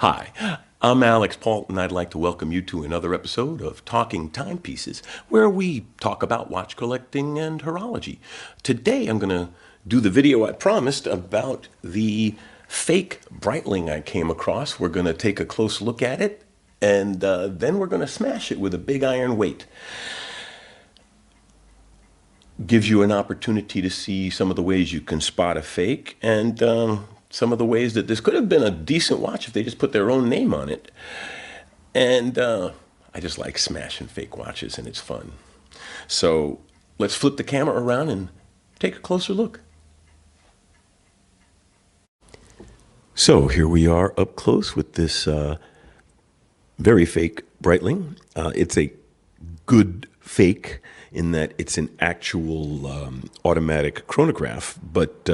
Hi, I'm Alex Pault, and I'd like to welcome you to another episode of Talking Timepieces, where we talk about watch collecting and horology. Today, I'm going to do the video I promised about the fake Breitling I came across. We're going to take a close look at it, and then we're going to smash it with a big iron weight. Gives you an opportunity to see some of the ways you can spot a fake, and some of the ways that this could have been a decent watch if they just put their own name on it. And I just like smashing fake watches, and it's fun. So let's flip the camera around and take a closer look. So here we are up close with this very fake Breitling. It's a good fake in that it's an actual automatic chronograph, but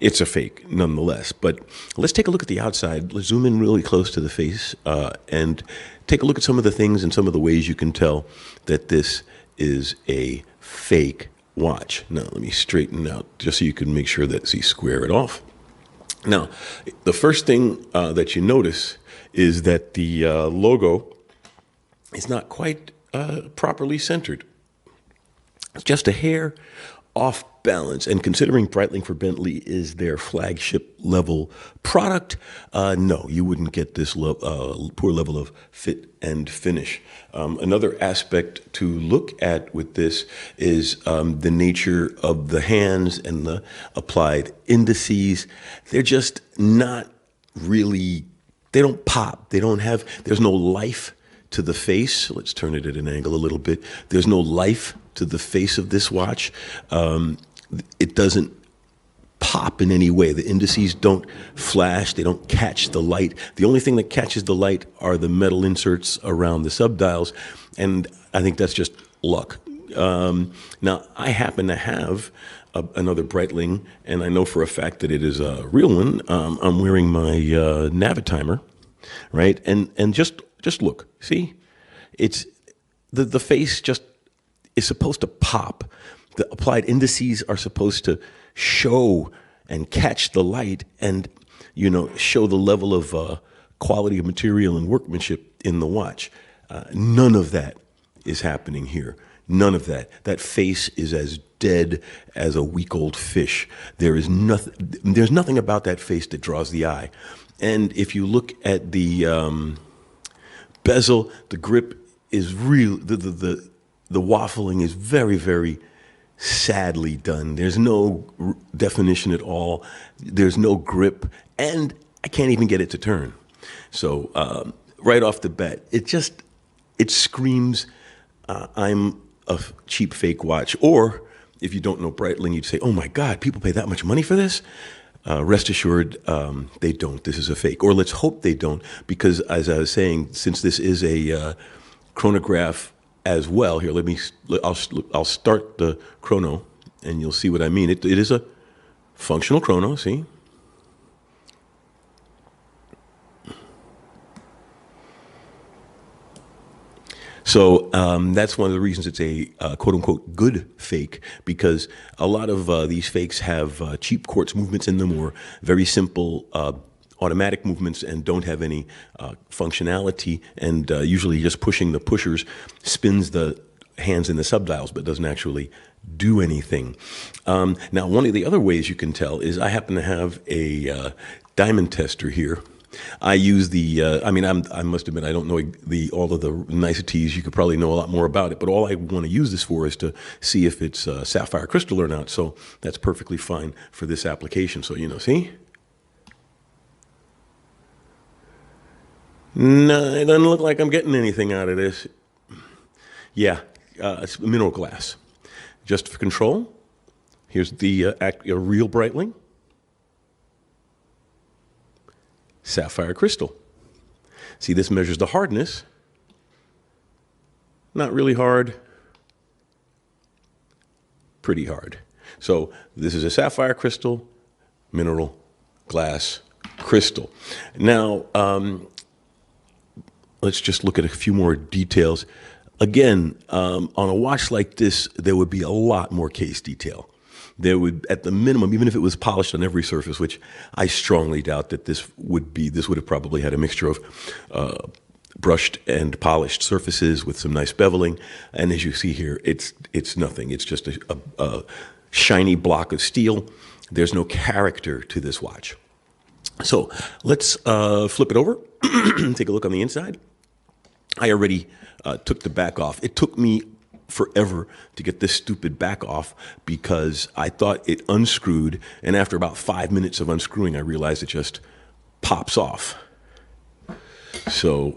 it's a fake nonetheless. But let's take a look at the outside. Let's zoom in really close to the face and take a look at some of the things and some of the ways you can tell that this is a fake watch. Now, let me straighten out just so you can make sure that, see, square it off. Now, the first thing that you notice is that the logo is not quite properly centered. It's just a hair off balance. And considering Breitling for Bentley is their flagship level product, no, you wouldn't get this poor level of fit and finish. Another aspect to look at with this is the nature of the hands and the applied indices. They're just not really, they don't pop. They don't have, there's no life to the face. Let's turn it at an angle a little bit. There's no life to the face of this watch. It doesn't pop in any way. The indices don't flash. They don't catch the light. The only thing that catches the light are the metal inserts around the subdials, and I think that's just luck. Now, I happen to have another Breitling, and I know for a fact that it is a real one. I'm wearing my Navitimer, right? And just look, see, it's the face just is supposed to pop. The applied indices are supposed to show and catch the light and, show the level of quality of material and workmanship in the watch. None of that is happening here. None of that. That face is as dead as a week-old fish. There's nothing about that face that draws the eye. And if you look at the bezel, the grip is real. The waffling is very, very sadly done. There's no definition at all. There's no grip, and I can't even get it to turn. So right off the bat, it screams, I'm a cheap fake watch. Or if you don't know Breitling, you'd say, oh my God, people pay that much money for this? Rest assured, they don't. This is a fake. Or let's hope they don't, because as I was saying, since this is a chronograph as well, here, I'll start the chrono, and you'll see what I mean. It is a functional chrono, see? So that's one of the reasons it's a quote-unquote good fake, because a lot of these fakes have cheap quartz movements in them, or very simple automatic movements, and don't have any functionality, and usually just pushing the pushers spins the hands in the subdials, but doesn't actually do anything. Now, one of the other ways you can tell is I happen to have a diamond tester here. I use the, I must admit, I don't know all of the niceties. You could probably know a lot more about it, but all I want to use this for is to see if it's sapphire crystal or not. So that's perfectly fine for this application. So, see? No, it doesn't look like I'm getting anything out of this. Yeah, it's mineral glass. Just for control, here's the real Breitling. Sapphire crystal. See, this measures the hardness. Not really hard. Pretty hard. So this is a sapphire crystal, mineral glass crystal. Now, let's just look at a few more details. Again, on a watch like this, there would be a lot more case detail. there would, at the minimum, even if it was polished on every surface, which I strongly doubt that this would have probably had a mixture of brushed and polished surfaces with some nice beveling. And as you see here, it's nothing. It's just a shiny block of steel. There's no character to this watch. So let's flip it over, take a look on the inside. I already took the back off. It took me forever to get this stupid back off because I thought it unscrewed, and after about 5 minutes of unscrewing, I realized it just pops off. So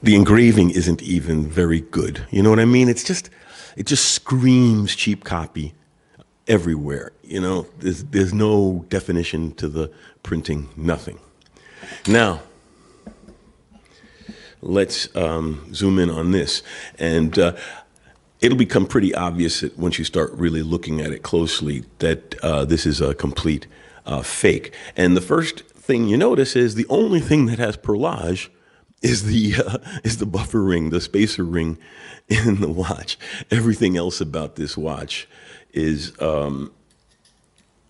the engraving isn't even very good. You know what I mean? It just screams cheap copy everywhere. You know, there's no definition to the printing, nothing. Now, let's zoom in on this, and it'll become pretty obvious that once you start really looking at it closely that this is a complete fake. And the first thing you notice is the only thing that has perlage is the buffer ring, the spacer ring in the watch. Everything else about this watch is,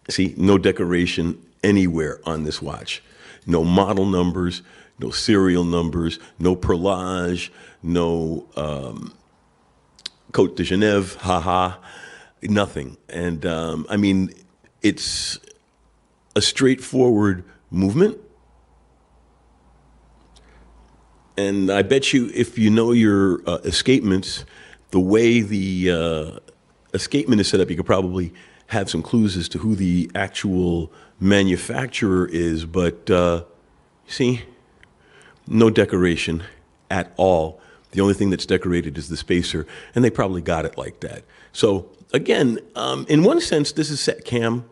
see, no decoration anywhere on this watch. No model numbers, no serial numbers, no perlage, no Côte de Genève, haha, nothing. And I mean, it's a straightforward movement. And I bet you if you know your escapements, the way the escapement is set up, you could probably have some clues as to who the actual manufacturer is. But see, no decoration at all. The only thing that's decorated is the spacer, and they probably got it like that. So again, in one sense, this is set cam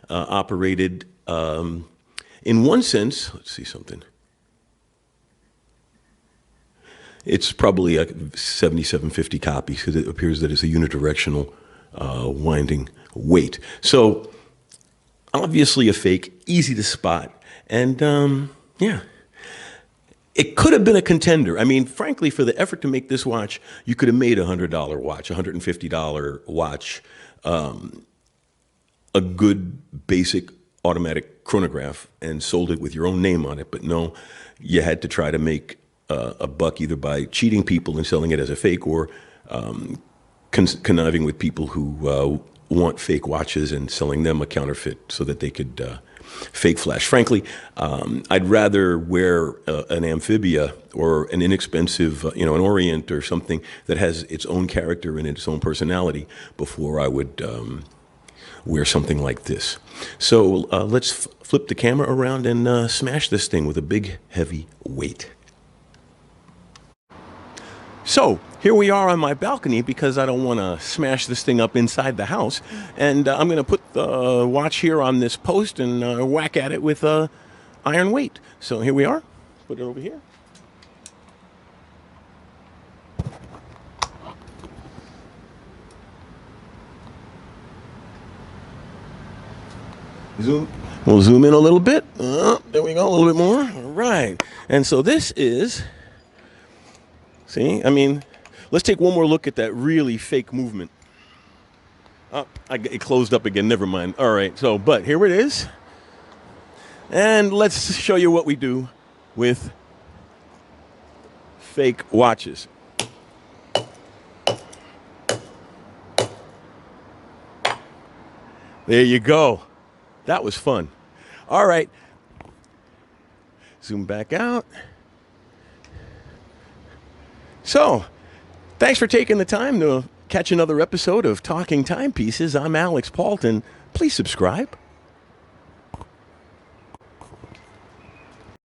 operated. In one sense, let's see something. It's probably a 7750 copy because it appears that it's a unidirectional winding weight. So obviously a fake, easy to spot, and yeah. It could have been a contender. I mean, frankly, for the effort to make this watch, you could have made a $100 watch, $150 watch, a good basic automatic chronograph, and sold it with your own name on it. But no, you had to try to make a buck either by cheating people and selling it as a fake, or conniving with people who want fake watches and selling them a counterfeit so that they could fake flash. Frankly, I'd rather wear an Amphibia or an inexpensive, an Orient or something that has its own character and its own personality before I would wear something like this. So let's flip the camera around and smash this thing with a big, heavy weight. So here we are on my balcony because I don't want to smash this thing up inside the house. And I'm going to put the watch here on this post and whack at it with a iron weight. So here we are. Put it over here. We'll zoom in a little bit. There we go, a little bit more. All right. And so this is... See, I mean, let's take one more look at that really fake movement. Oh, it closed up again. Never mind. All right. So, but here it is. And let's show you what we do with fake watches. There you go. That was fun. All right. Zoom back out. So, thanks for taking the time to catch another episode of Talking Timepieces. I'm Alex Paulton. Please subscribe.